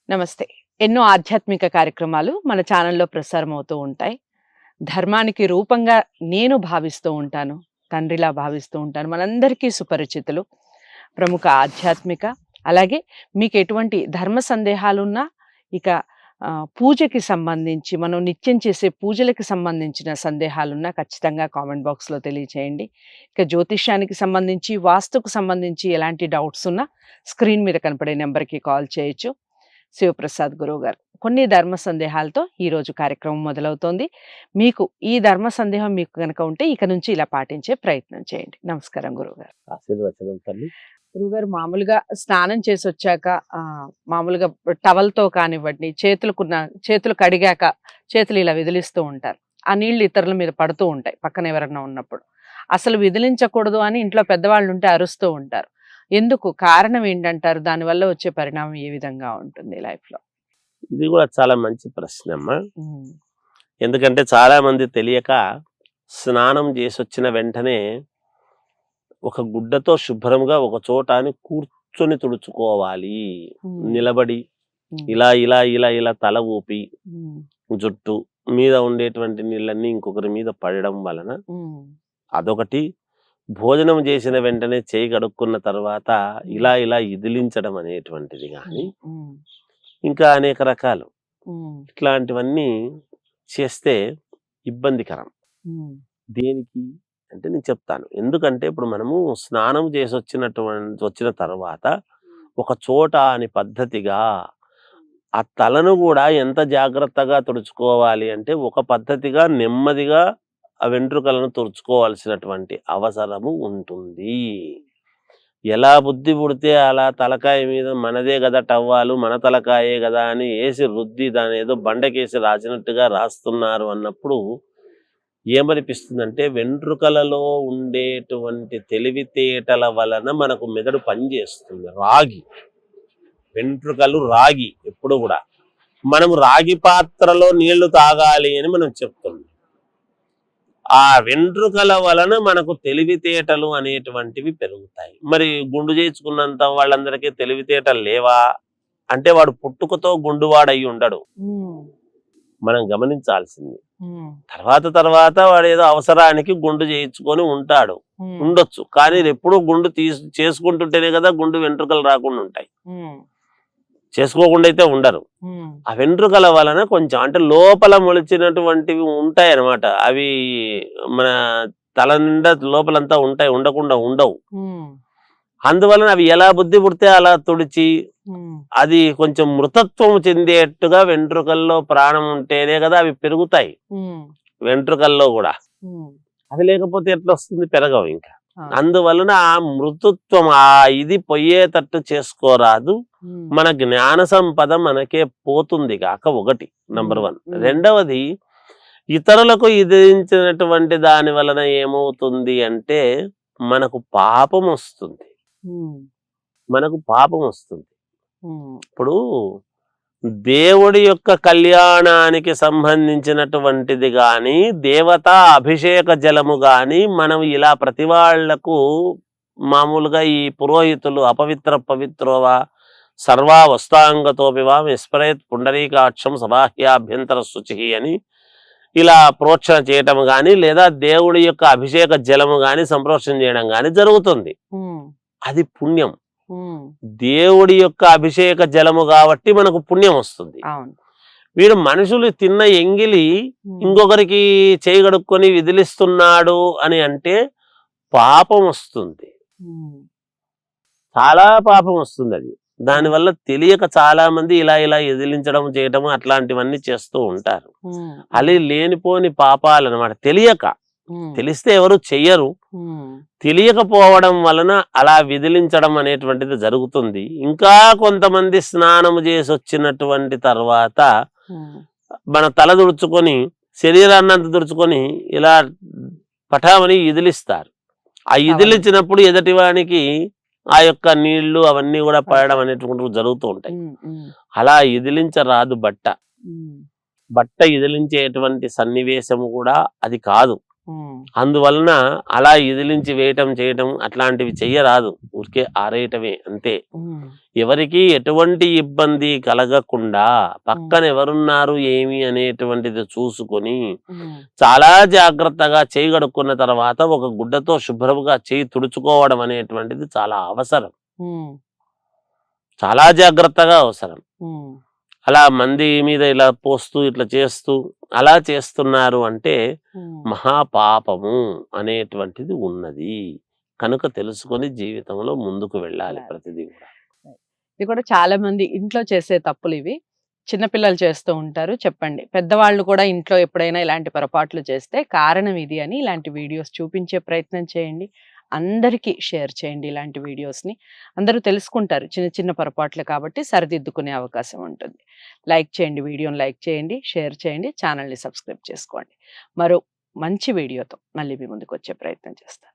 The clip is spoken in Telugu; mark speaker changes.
Speaker 1: నమస్తే. ఎన్నో ఆధ్యాత్మిక కార్యక్రమాలు మన ఛానల్‌లో ప్రసారం అవుతూ ఉంటాయి. ధర్మానికి రూపంగా నేను భావిస్తూ ఉంటాను. తండ్రిలా భావిస్తూ ఉంటాను. మనందరికీ సుపరిచితులు. ప్రముఖ ఆధ్యాత్మిక అలాగే మీకెటువంటి ధర్మ సందేహాలున్నా ఇక పూజకి సంబంధించి మనం నిత్యం చేసే పూజలకి సంబంధించిన సందేహాలున్నా ఖచ్చితంగా కామెంట్ బాక్స్‌లో తెలియచేయండి. ఇక జ్యోతిష్యానికి సంబంధించి, వాస్తుకు సంబంధించి ఎలాంటి డౌట్స్ ఉన్నా స్క్రీన్ మీద కనపడే నంబర్‌కి కాల్ చేయొచ్చు. శివప్రసాద్ గురువు గారు కొన్ని ధర్మ సందేహాలతో ఈరోజు కార్యక్రమం మొదలవుతోంది. మీకు ఈ ధర్మ సందేహం మీకు కనుక ఉంటే ఇక నుంచి ఇలా పాటించే ప్రయత్నం చేయండి. నమస్కారం గురువుగారు.
Speaker 2: ఆశీర్వచనం తల్లి.
Speaker 1: గురువుగారు మామూలుగా స్నానం చేసి వచ్చాక మామూలుగా టవల్తో కానివ్వండి, చేతులు కడిగాక చేతులు ఇలా విదిలిస్తూ ఉంటారు. ఆ నీళ్లు ఇతరుల మీద పడుతూ ఉంటాయి పక్కన ఎవరన్నా ఉన్నప్పుడు. అసలు విదిలించకూడదు అని ఇంట్లో పెద్దవాళ్ళు ఉంటే అరుస్తూ ఉంటారు. ఎందుకు? కారణం ఏంటంటారు? దానివల్ల వచ్చే పరిణామం ఏ విధంగా ఉంటుంది లైఫ్‌లో?
Speaker 2: ఇది కూడా చాలా మంచి ప్రశ్న అమ్మా. ఎందుకంటే చాలా మంది తెలియక స్నానం చేసొచ్చిన వెంటనే ఒక గుడ్డతో శుభ్రంగా ఒక చోట అని కూర్చొని తుడుచుకోవాలి. నిలబడి ఇలా ఇలా ఇలా ఇలా తల ఊపి జుట్టు మీద ఉండేటువంటి నీళ్ళన్నీ ఇంకొకరి మీద పడడం వలన అదొకటి. భోజనం చేసిన వెంటనే చేయి కడుక్కున్న తర్వాత ఇలా ఇలా ఇదిలించడం అనేటువంటిది కానీ ఇంకా అనేక రకాలు ఇట్లాంటివన్నీ చేస్తే ఇబ్బందికరం. దేనికి అంటే నేను చెప్తాను. ఎందుకంటే ఇప్పుడు మనము స్నానం చేసి వచ్చిన తర్వాత ఒక చోట అని పద్ధతిగా ఆ తలను కూడా ఎంత జాగ్రత్తగా తుడుచుకోవాలి అంటే ఒక పద్ధతిగా నెమ్మదిగా ఆ వెంట్రుకలను తుడుచుకోవాల్సినటువంటి అవసరము ఉంటుంది. ఎలా బుద్ధి పుడితే అలా తలకాయ మీద మనదే కదా టవ్వాలు, మన తలకాయే కదా అని వేసి రుద్ది దాని ఏదో బండకేసి రాసినట్టుగా రాస్తున్నారు అన్నప్పుడు ఏమనిపిస్తుందంటే వెంట్రుకలలో ఉండేటువంటి తెలివితేటల వలన మనకు మెదడు పనిచేస్తుంది. రాగి వెంట్రుకలు రాగి ఎప్పుడు కూడా మనం రాగి పాత్రలో నీళ్లు తాగాలి అని మనం చెప్తున్నాం. ఆ వెంట్రుకల వలన మనకు తెలివితేటలు అనేటువంటివి పెరుగుతాయి. మరి గుండు చేయించుకున్నంత వాళ్ళందరికీ తెలివితేటలు లేవా అంటే వాడు పుట్టుకతో గుండువాడయి ఉండడు. మనం గమనించాల్సింది. తర్వాత వాడు ఏదో అవసరానికి గుండు చేయించుకొని ఉండొచ్చు. కానీ ఎప్పుడు గుండు చేసుకుంటుంటేనే కదా గుండు వెంట్రుకలు రాకుండా ఉంటాయి. చేసుకోకుండా అయితే ఉండరు. ఆ వెంట్రుకల వలన కొంచెం అంటే లోపల మొలిచినటువంటివి ఉంటాయి అన్నమాట. అవి మన తల నిండా లోపలంతా ఉంటాయి, ఉండకుండా ఉండవు. అందువలన అవి ఎలా బుద్ధి పుడితే అలా తుడిచి అది కొంచెం మృతత్వం చెందేట్టుగా వెంట్రుకల్లో ప్రాణం ఉంటేనే కదా అవి పెరుగుతాయి. వెంట్రుకల్లో కూడా అవి లేకపోతే ఎట్లా వస్తుంది? పెరగవు ఇంకా. అందువలన ఆ మృతుత్వం ఇది పోయేటట్టు చేసుకోరాదు. మన జ్ఞాన సంపద మనకే పోతుంది కాక ఒకటి నంబర్ 1. రెండవది ఇతరులకు ఇదించినటువంటి దాని వలన ఏమవుతుంది అంటే మనకు పాపం వస్తుంది. ఇప్పుడు దేవుడి యొక్క కళ్యాణానికి సంబంధించినటువంటిది గాని దేవతా అభిషేక జలము గాని మనం ఇలా ప్రతి వాళ్లకు మామూలుగా ఈ పురోహితులు అపవిత్ర పవిత్రోవా సర్వా వస్తాంగతోపివా విస్మరేత్ పుండరీకాక్షం సబాహ్యాభ్యంతర శుచి అని ఇలా ప్రోక్షణ చేయటం గాని లేదా దేవుడి యొక్క అభిషేక జలము గాని సంప్రోక్షణ చేయడం గాని జరుగుతుంది. అది పుణ్యం. దేవుడి యొక్క అభిషేక జలము కాబట్టి మనకు పుణ్యం వస్తుంది. వీడు మనుషులు తిన్న ఎంగిలి ఇంకొకరికి చేయగడుక్కొని విదిలిస్తున్నాడు అని అంటే పాపం వస్తుంది, చాలా పాపం వస్తుంది. అది దానివల్ల తెలియక చాలా మంది ఇలా ఇలా ఎదిలించడం చేయటం అట్లాంటివన్నీ చేస్తూ ఉంటారు. అది లేనిపోని పాపాలు అన్నమాట. తెలిస్తే ఎవరు చెయ్యరు. తెలియకపోవడం వలన అలా విదిలించడం అనేటువంటిది జరుగుతుంది. ఇంకా కొంతమంది స్నానం చేసి వచ్చినటువంటి తర్వాత మన తల దుడుచుకొని శరీరాన్నంత దుడుచుకొని ఇలా పటామని ఇదిలిస్తారు. ఆ ఇదిలించినప్పుడు ఎదుటివానికి ఆ యొక్క నీళ్లు అవన్నీ కూడా పడడం అనేటువంటివి జరుగుతూ ఉంటాయి. అలా ఇదిలించరాదు. బట్ట ఇదిలించేటువంటి సన్నివేశము కూడా అది కాదు. అందువలన అలా ఇదిలించి వేయటం చేయటం అట్లాంటివి చెయ్యరాదు, ఊరికే ఆరేయటమే అంతే. ఎవరికి ఎటువంటి ఇబ్బంది కలగకుండా పక్కన ఎవరున్నారు ఏమి అనేటువంటిది చూసుకొని చాలా జాగ్రత్తగా చేయి కడుక్కున్న తర్వాత ఒక గుడ్డతో శుభ్రంగా చేయి తుడుచుకోవడం అనేటువంటిది చాలా అవసరం, చాలా జాగ్రత్తగా అవసరం. అలా మంది మీద ఇలా పోస్తూ ఇట్లా చేస్తూ అలా చేస్తున్నారు అంటే మహాపాపము అనేటువంటిది ఉన్నది కనుక తెలుసుకొని జీవితంలో ముందుకు వెళ్ళాలి ప్రతిదీ కూడా.
Speaker 1: ఇది కూడా చాలా మంది ఇంట్లో చేసే తప్పులు ఇవి. చిన్నపిల్లలు చేస్తూ ఉంటారు. చెప్పండి, పెద్దవాళ్ళు కూడా ఇంట్లో ఎప్పుడైనా ఇలాంటి పొరపాట్లు చేస్తే కారణం ఇది అని ఇలాంటి వీడియోస్ చూపించే ప్రయత్నం చేయండి. అందరికీ షేర్ చేయండి ఇలాంటి వీడియోస్ని. అందరూ తెలుసుకుంటారు చిన్న చిన్న పొరపాట్లు కాబట్టి సరిదిద్దుకునే అవకాశం ఉంటుంది. లైక్ చేయండి, వీడియోని లైక్ చేయండి, షేర్ చేయండి, ఛానల్ని సబ్స్క్రైబ్ చేసుకోండి. మరో మంచి వీడియోతో మళ్ళీ మీ ముందుకు వచ్చే ప్రయత్నం చేస్తాను.